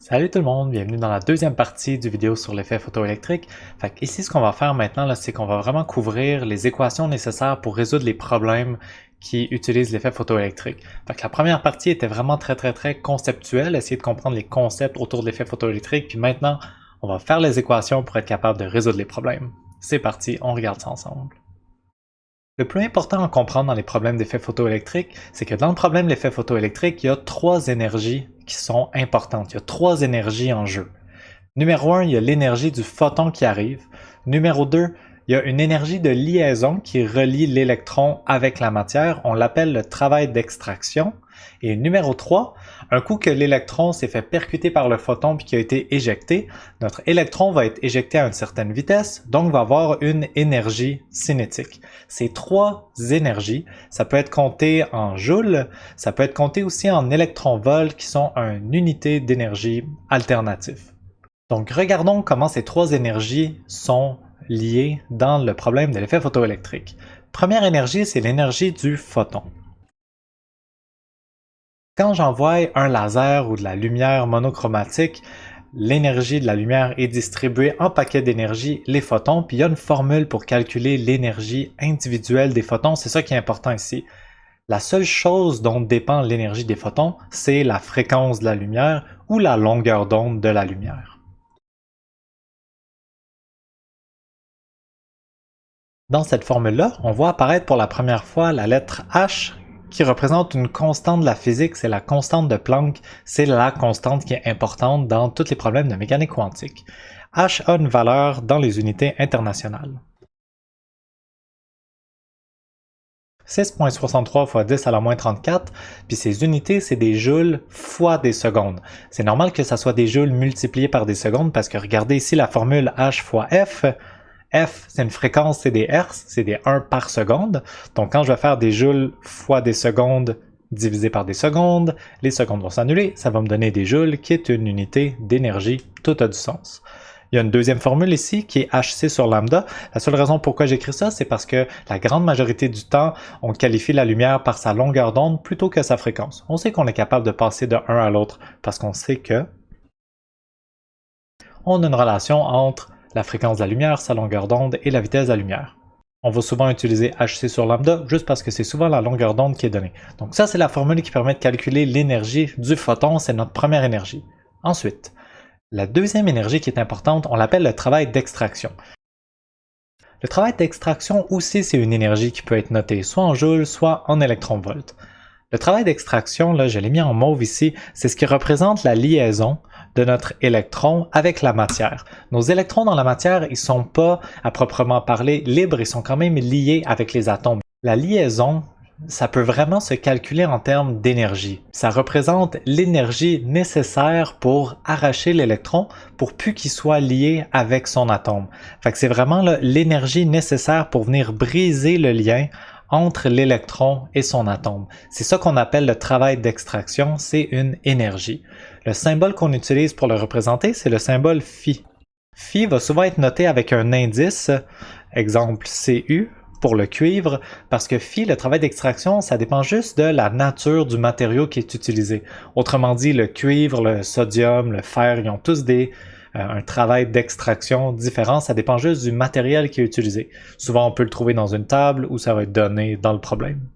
Salut tout le monde, bienvenue dans la deuxième partie du vidéo sur l'effet photoélectrique. Ici, ce qu'on va faire maintenant, c'est qu'on va vraiment couvrir les équations nécessaires pour résoudre les problèmes qui utilisent l'effet photoélectrique. La première partie était vraiment très conceptuelle, essayer de comprendre les concepts autour de l'effet photoélectrique, puis maintenant, on va faire les équations pour être capable de résoudre les problèmes. C'est parti, on regarde ça ensemble. Le plus important à comprendre dans les problèmes d'effet photoélectrique, c'est que dans le problème de l'effet photoélectrique, il y a trois énergies qui sont importantes. Il y a trois énergies en jeu. Numéro 1, il y a l'énergie du photon qui arrive. Numéro 2, il y a une énergie de liaison qui relie l'électron avec la matière. On l'appelle le travail d'extraction. Et numéro 3, un coup que l'électron s'est fait percuter par le photon puis qui a été éjecté, notre électron va être éjecté à une certaine vitesse, donc va avoir une énergie cinétique. Ces trois énergies, ça peut être compté en joules, ça peut être compté aussi en électronvolts qui sont une unité d'énergie alternative. Donc regardons comment ces trois énergies sont liées dans le problème de l'effet photoélectrique. Première énergie, c'est l'énergie du photon. Quand j'envoie un laser ou de la lumière monochromatique, l'énergie de la lumière est distribuée en paquets d'énergie, les photons, puis il y a une formule pour calculer l'énergie individuelle des photons, c'est ça qui est important ici. La seule chose dont dépend l'énergie des photons, c'est la fréquence de la lumière ou la longueur d'onde de la lumière. Dans cette formule-là, on voit apparaître pour la première fois la lettre H qui représente une constante de la physique, c'est la constante de Planck, c'est la constante qui est importante dans tous les problèmes de mécanique quantique. H a une valeur dans les unités internationales. 6.63 fois 10 à la moins 34, puis ces unités, c'est des joules fois des secondes. C'est normal que ça soit des joules multipliés par des secondes parce que regardez ici la formule H fois F. F, c'est une fréquence, c'est des Hertz, c'est des 1 par seconde. Donc quand je vais faire des joules fois des secondes divisé par des secondes, les secondes vont s'annuler, ça va me donner des joules qui est une unité d'énergie. Tout a du sens. Il y a une deuxième formule ici qui est HC sur lambda. La seule raison pourquoi j'écris ça, c'est parce que la grande majorité du temps, on qualifie la lumière par sa longueur d'onde plutôt que sa fréquence. On sait qu'on est capable de passer de un à l'autre parce qu'on sait que on a une relation entre la fréquence de la lumière, sa longueur d'onde et la vitesse de la lumière. On va souvent utiliser HC sur lambda juste parce que c'est souvent la longueur d'onde qui est donnée. Donc ça, c'est la formule qui permet de calculer l'énergie du photon, c'est notre première énergie. Ensuite, la deuxième énergie qui est importante, on l'appelle le travail d'extraction. Le travail d'extraction aussi, c'est une énergie qui peut être notée soit en joules, soit en électronvolts. Le travail d'extraction, là, je l'ai mis en mauve ici, c'est ce qui représente la liaison de notre électron avec la matière. Nos électrons dans la matière, ils sont pas, à proprement parler, libres, ils sont quand même liés avec les atomes. La liaison, ça peut vraiment se calculer en termes d'énergie. Ça représente l'énergie nécessaire pour arracher l'électron pour plus qu'il soit lié avec son atome. Fait que c'est vraiment l'énergie nécessaire pour venir briser le lien entre l'électron et son atome. C'est ça qu'on appelle le travail d'extraction, c'est une énergie. Le symbole qu'on utilise pour le représenter, c'est le symbole phi. Phi va souvent être noté avec un indice, exemple Cu, pour le cuivre, parce que phi, le travail d'extraction, ça dépend juste de la nature du matériau qui est utilisé. Autrement dit, le cuivre, le sodium, le fer, ils ont tous un travail d'extraction différent, ça dépend juste du matériel qui est utilisé. Souvent, on peut le trouver dans une table ou ça va être donné dans le problème.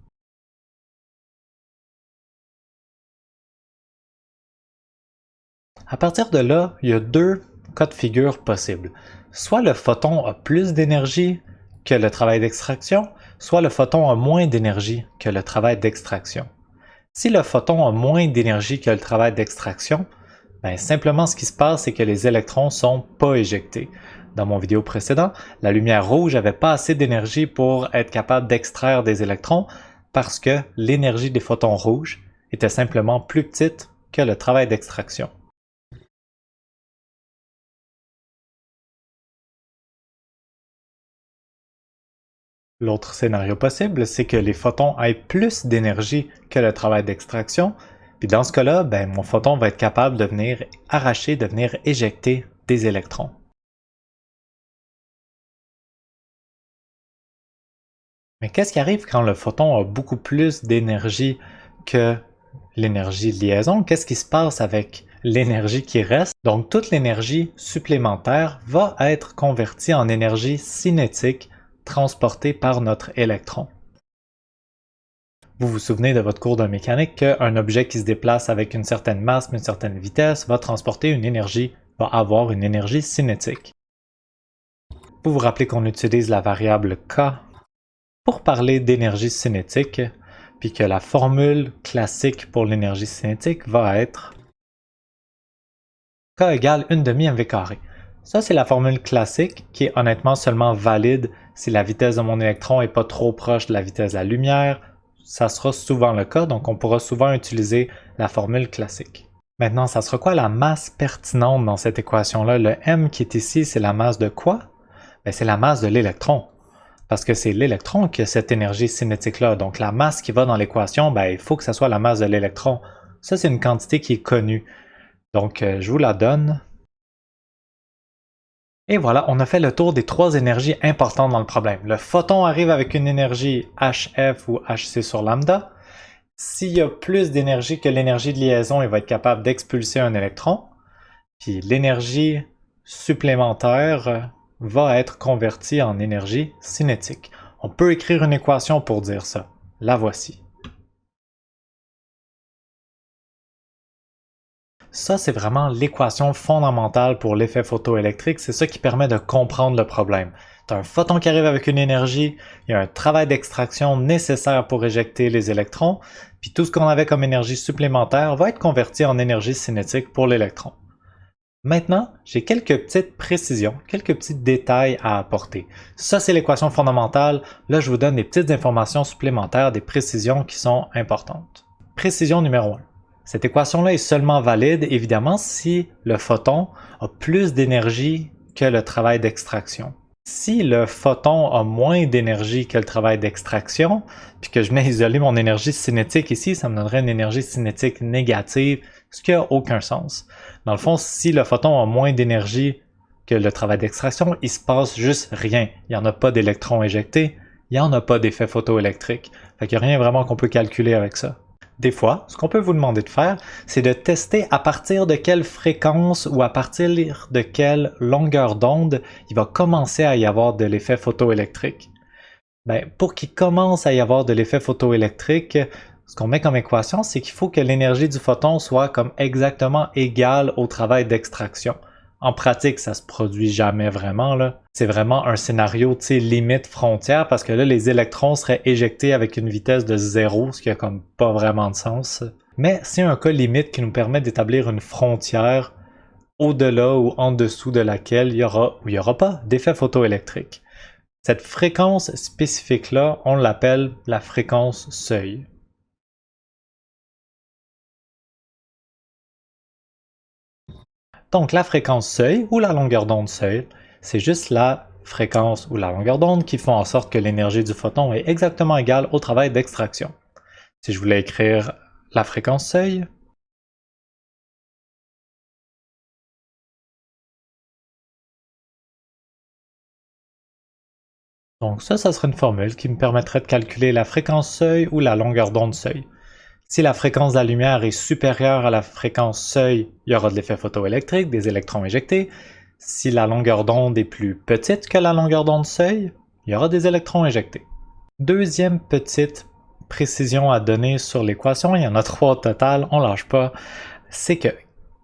À partir de là, il y a deux cas de figure possibles. Soit le photon a plus d'énergie que le travail d'extraction, soit le photon a moins d'énergie que le travail d'extraction. Si le photon a moins d'énergie que le travail d'extraction, simplement ce qui se passe, c'est que les électrons sont pas éjectés. Dans mon vidéo précédent, la lumière rouge n'avait pas assez d'énergie pour être capable d'extraire des électrons parce que l'énergie des photons rouges était simplement plus petite que le travail d'extraction. L'autre scénario possible, c'est que les photons aient plus d'énergie que le travail d'extraction, puis dans ce cas-là, mon photon va être capable de venir arracher, de venir éjecter des électrons. Mais qu'est-ce qui arrive quand le photon a beaucoup plus d'énergie que l'énergie de liaison? Qu'est-ce qui se passe avec l'énergie qui reste, donc toute l'énergie supplémentaire, va être convertie en énergie cinétique transportée par notre électron. Vous vous souvenez de votre cours de mécanique qu'un objet qui se déplace avec une certaine masse, une certaine vitesse, va transporter une énergie, va avoir une énergie cinétique. Vous vous rappelez qu'on utilise la variable K pour parler d'énergie cinétique, puis que la formule classique pour l'énergie cinétique va être K égale 1/2 mv carré. Ça, c'est la formule classique qui est honnêtement seulement valide si la vitesse de mon électron n'est pas trop proche de la vitesse de la lumière. Ça sera souvent le cas, donc on pourra souvent utiliser la formule classique. Maintenant, ça sera quoi la masse pertinente dans cette équation-là? Le m qui est ici, c'est la masse de quoi? Ben, c'est la masse de l'électron. Parce que c'est l'électron qui a cette énergie cinétique-là. Donc la masse qui va dans l'équation, ben, il faut que ça soit la masse de l'électron. Ça, c'est une quantité qui est connue. Donc je vous la donne. Et voilà, on a fait le tour des 3 énergies importantes dans le problème. Le photon arrive avec une énergie HF ou HC sur lambda. S'il y a plus d'énergie que l'énergie de liaison, il va être capable d'expulser un électron. Puis l'énergie supplémentaire va être convertie en énergie cinétique. On peut écrire une équation pour dire ça. La voici. Ça, c'est vraiment l'équation fondamentale pour l'effet photoélectrique. C'est ça qui permet de comprendre le problème. Tu as un photon qui arrive avec une énergie, il y a un travail d'extraction nécessaire pour éjecter les électrons, puis tout ce qu'on avait comme énergie supplémentaire va être converti en énergie cinétique pour l'électron. Maintenant, j'ai quelques petites précisions, quelques petits détails à apporter. Ça, c'est l'équation fondamentale. Là, je vous donne des petites informations supplémentaires, des précisions qui sont importantes. Précision numéro 1. Cette équation-là est seulement valide, évidemment, si le photon a plus d'énergie que le travail d'extraction. Si le photon a moins d'énergie que le travail d'extraction, puis que je venais isoler mon énergie cinétique ici, ça me donnerait une énergie cinétique négative, ce qui n'a aucun sens. Dans le fond, si le photon a moins d'énergie que le travail d'extraction, il se passe juste rien. Il n'y en a pas d'électrons éjectés, il n'y en a pas d'effet photoélectrique. Fait qu'il n'y a rien vraiment qu'on peut calculer avec ça. Des fois, ce qu'on peut vous demander de faire, c'est de tester à partir de quelle fréquence ou à partir de quelle longueur d'onde il va commencer à y avoir de l'effet photoélectrique. Ben, pour qu'il commence à y avoir de l'effet photoélectrique, ce qu'on met comme équation, c'est qu'il faut que l'énergie du photon soit comme exactement égale au travail d'extraction. En pratique, ça se produit jamais vraiment, là. C'est vraiment un scénario, tu sais, limite frontière, parce que là, les électrons seraient éjectés avec une vitesse de 0, ce qui a comme pas vraiment de sens. Mais c'est un cas limite qui nous permet d'établir une frontière au-delà ou en dessous de laquelle il y aura ou il n'y aura pas d'effet photoélectrique. Cette fréquence spécifique-là, on l'appelle la fréquence seuil. Donc la fréquence seuil ou la longueur d'onde seuil, c'est juste la fréquence ou la longueur d'onde qui font en sorte que l'énergie du photon est exactement égale au travail d'extraction. Si je voulais écrire la fréquence seuil, donc ça serait une formule qui me permettrait de calculer la fréquence seuil ou la longueur d'onde seuil. Si la fréquence de la lumière est supérieure à la fréquence seuil, il y aura de l'effet photoélectrique, des électrons éjectés. Si la longueur d'onde est plus petite que la longueur d'onde seuil, il y aura des électrons éjectés. Deuxième petite précision à donner sur l'équation, il y en a 3 au total, on lâche pas, c'est que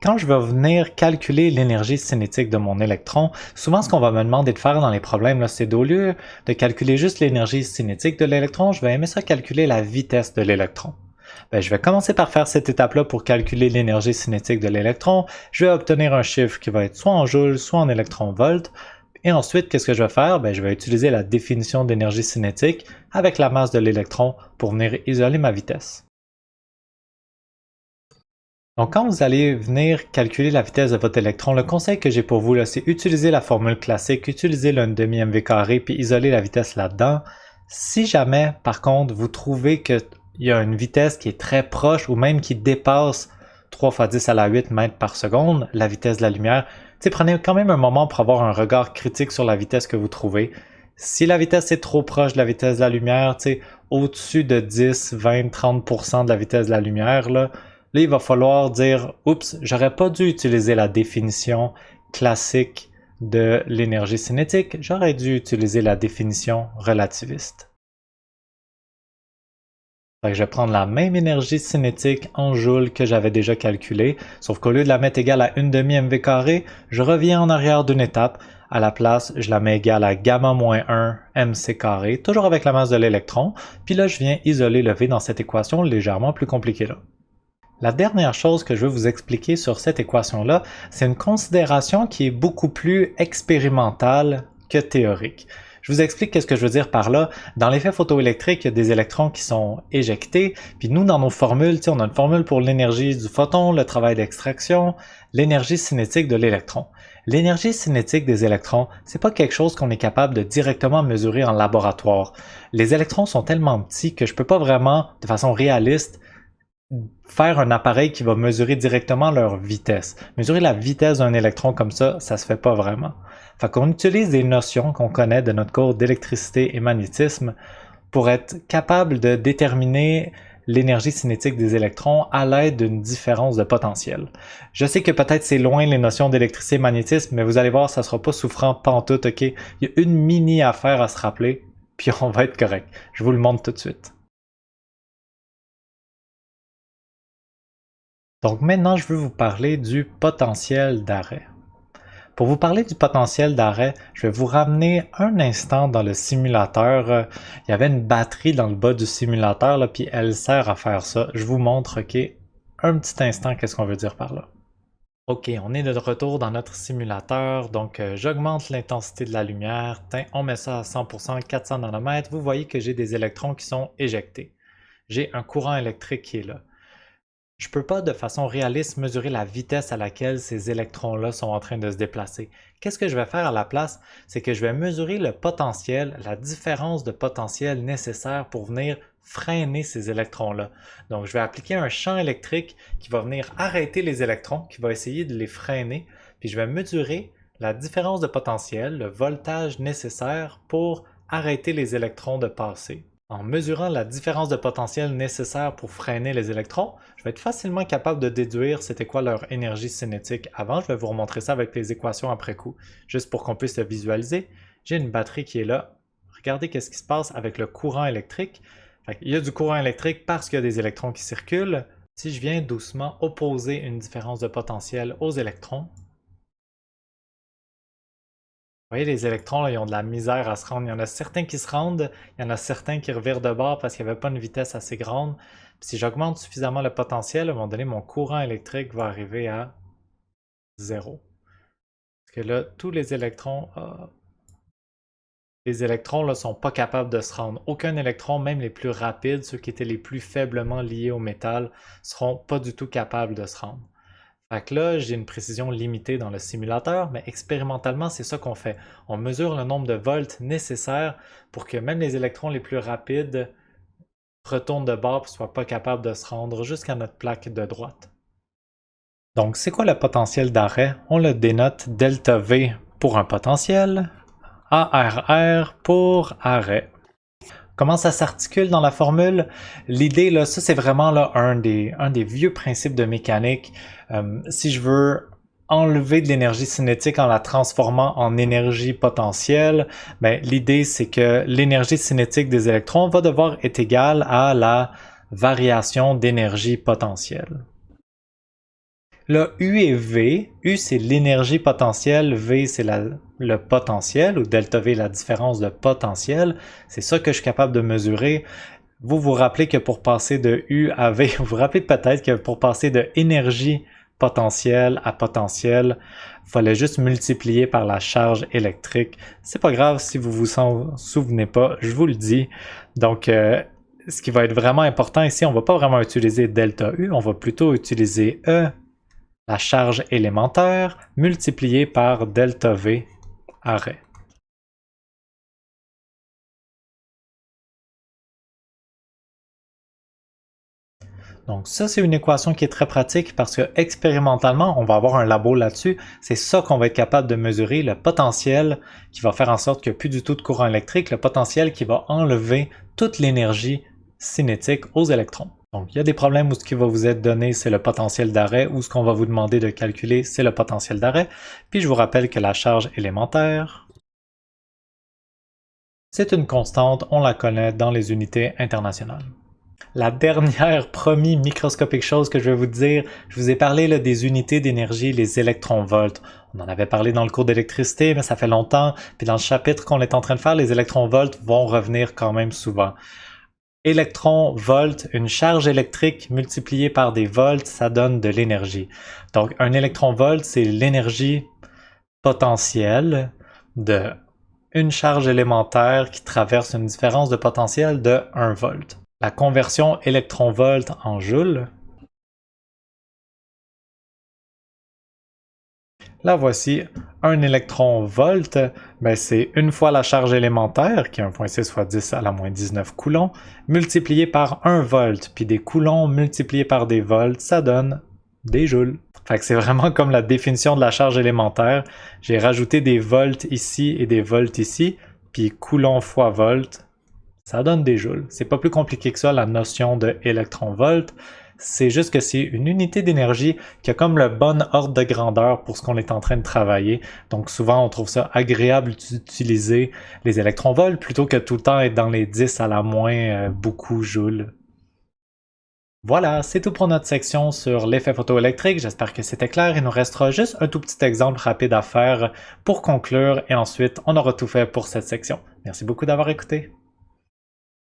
quand je vais venir calculer l'énergie cinétique de mon électron, souvent ce qu'on va me demander de faire dans les problèmes, c'est au lieu de calculer juste l'énergie cinétique de l'électron, je vais aimer ça calculer la vitesse de l'électron. Ben, je vais commencer par faire cette étape-là pour calculer l'énergie cinétique de l'électron. Je vais obtenir un chiffre qui va être soit en joules, soit en électron-volts. Et ensuite, qu'est-ce que je vais faire? Ben, je vais utiliser la définition d'énergie cinétique avec la masse de l'électron pour venir isoler ma vitesse. Donc, quand vous allez venir calculer la vitesse de votre électron, le conseil que j'ai pour vous, c'est utiliser la formule classique, utiliser le 1/2 mv carré, puis isoler la vitesse là-dedans. Si jamais, par contre, vous trouvez que il y a une vitesse qui est très proche ou même qui dépasse 3 × 10 à la 8 mètres par seconde, la vitesse de la lumière. Prenez quand même un moment pour avoir un regard critique sur la vitesse que vous trouvez. Si la vitesse est trop proche de la vitesse de la lumière, au-dessus de 10, 20, 30% de la vitesse de la lumière, là, là, il va falloir dire « Oups, j'aurais pas dû utiliser la définition classique de l'énergie cinétique, j'aurais dû utiliser la définition relativiste. » Fait que je vais prendre la même énergie cinétique en joules que j'avais déjà calculée, sauf qu'au lieu de la mettre égale à 1/2 mv carré, je reviens en arrière d'une étape. À la place, je la mets égale à gamma-1 mc carré, toujours avec la masse de l'électron, puis là je viens isoler le V dans cette équation légèrement plus compliquée là. La dernière chose que je veux vous expliquer sur cette équation-là, c'est une considération qui est beaucoup plus expérimentale que théorique. Je vous explique qu'est-ce que je veux dire par là. Dans l'effet photoélectrique, il y a des électrons qui sont éjectés, puis nous, dans nos formules, on a une formule pour l'énergie du photon, le travail d'extraction, l'énergie cinétique de l'électron. L'énergie cinétique des électrons, c'est pas quelque chose qu'on est capable de directement mesurer en laboratoire. Les électrons sont tellement petits que je peux pas vraiment, de façon réaliste, faire un appareil qui va mesurer directement leur vitesse. Mesurer la vitesse d'un électron comme ça se fait pas vraiment. Fait qu'on utilise des notions qu'on connaît de notre cours d'électricité et magnétisme pour être capable de déterminer l'énergie cinétique des électrons à l'aide d'une différence de potentiel. Je sais que peut-être c'est loin les notions d'électricité et magnétisme, mais vous allez voir, ça sera pas souffrant pantoute, ok? Il y a une mini affaire à se rappeler, puis on va être correct. Je vous le montre tout de suite. Donc maintenant, je veux vous parler du potentiel d'arrêt. Pour vous parler du potentiel d'arrêt, je vais vous ramener un instant dans le simulateur. Il y avait une batterie dans le bas du simulateur, là, puis elle sert à faire ça. Je vous montre, ok, un petit instant, qu'est-ce qu'on veut dire par là. Ok, on est de retour dans notre simulateur, donc j'augmente l'intensité de la lumière, on met ça à 100%, 400 nanomètres, vous voyez que j'ai des électrons qui sont éjectés. J'ai un courant électrique qui est là. Je ne peux pas de façon réaliste mesurer la vitesse à laquelle ces électrons-là sont en train de se déplacer. Qu'est-ce que je vais faire à la place? C'est que je vais mesurer le potentiel, la différence de potentiel nécessaire pour venir freiner ces électrons-là. Donc je vais appliquer un champ électrique qui va venir arrêter les électrons, qui va essayer de les freiner, puis je vais mesurer la différence de potentiel, le voltage nécessaire pour arrêter les électrons de passer. En mesurant la différence de potentiel nécessaire pour freiner les électrons, je vais être facilement capable de déduire c'était quoi leur énergie cinétique avant. Je vais vous remontrer ça avec les équations après coup, juste pour qu'on puisse le visualiser. J'ai une batterie qui est là. Regardez qu'est-ce qui se passe avec le courant électrique. Il y a du courant électrique parce qu'il y a des électrons qui circulent. Si je viens doucement opposer une différence de potentiel aux électrons, vous voyez, les électrons, là, ils ont de la misère à se rendre. Il y en a certains qui se rendent, il y en a certains qui revirent de bord parce qu'il n'y avait pas une vitesse assez grande. Puis si j'augmente suffisamment le potentiel, à un moment donné, mon courant électrique va arriver à 0. Parce que là, tous les électrons ne sont pas capables de se rendre. Aucun électron, même les plus rapides, ceux qui étaient les plus faiblement liés au métal, ne seront pas du tout capables de se rendre. Fait que là, j'ai une précision limitée dans le simulateur, mais expérimentalement, c'est ça qu'on fait. On mesure le nombre de volts nécessaires pour que même les électrons les plus rapides retournent de bord et ne soient pas capables de se rendre jusqu'à notre plaque de droite. Donc, c'est quoi le potentiel d'arrêt? On le dénote ΔV pour un potentiel, ARR pour arrêt. Comment ça s'articule dans la formule? L'idée, là, ça c'est vraiment là, un des vieux principes de mécanique. Si je veux enlever de l'énergie cinétique en la transformant en énergie potentielle, ben, l'idée c'est que l'énergie cinétique des électrons va devoir être égale à la variation d'énergie potentielle. Là, U et V, U c'est l'énergie potentielle, V c'est le potentiel, ou delta V la différence de potentiel. C'est ça que je suis capable de mesurer. Vous vous rappelez que pour passer de U à V, vous vous rappelez peut-être que pour passer de énergie potentielle à potentiel, il fallait juste multiplier par la charge électrique. C'est pas grave si vous vous en souvenez pas, je vous le dis. Donc, ce qui va être vraiment important ici, on va pas vraiment utiliser delta U, on va plutôt utiliser E, la charge élémentaire, multipliée par delta V arrêt. Donc ça, c'est une équation qui est très pratique parce que expérimentalement, on va avoir un labo là-dessus. C'est ça qu'on va être capable de mesurer, le potentiel qui va faire en sorte qu'il n'y a plus du tout de courant électrique, le potentiel qui va enlever toute l'énergie cinétique aux électrons. Donc, il y a des problèmes où ce qui va vous être donné, c'est le potentiel d'arrêt, ou ce qu'on va vous demander de calculer, c'est le potentiel d'arrêt. Puis je vous rappelle que la charge élémentaire, c'est une constante, on la connaît dans les unités internationales. La dernière promis microscopique chose que je vais vous dire, je vous ai parlé là, des unités d'énergie, les électronvolts. On en avait parlé dans le cours d'électricité, mais ça fait longtemps. Puis dans le chapitre qu'on est en train de faire, les électronvolts vont revenir quand même souvent. Électron-volt, une charge électrique multipliée par des volts, ça donne de l'énergie. Donc un électron-volt, c'est l'énergie potentielle de une charge élémentaire qui traverse une différence de potentiel de 1 volt. La conversion électron-volt en joules, là voici un électron-volt, ben c'est une fois la charge élémentaire, qui est 1,6 fois 10 à la moins 19 coulombs, multiplié par 1 volt, puis des coulombs multipliés par des volts, ça donne des joules. Fait que c'est vraiment comme la définition de la charge élémentaire. J'ai rajouté des volts ici et des volts ici, puis coulomb fois volt, ça donne des joules. C'est pas plus compliqué que ça, la notion de électron-volt. C'est juste que c'est une unité d'énergie qui a comme le bon ordre de grandeur pour ce qu'on est en train de travailler. Donc souvent, on trouve ça agréable d'utiliser les électronvolts plutôt que tout le temps être dans les 10 à la moins beaucoup joules. Voilà, c'est tout pour notre section sur l'effet photoélectrique. J'espère que c'était clair. Il nous restera juste un tout petit exemple rapide à faire pour conclure et ensuite on aura tout fait pour cette section. Merci beaucoup d'avoir écouté.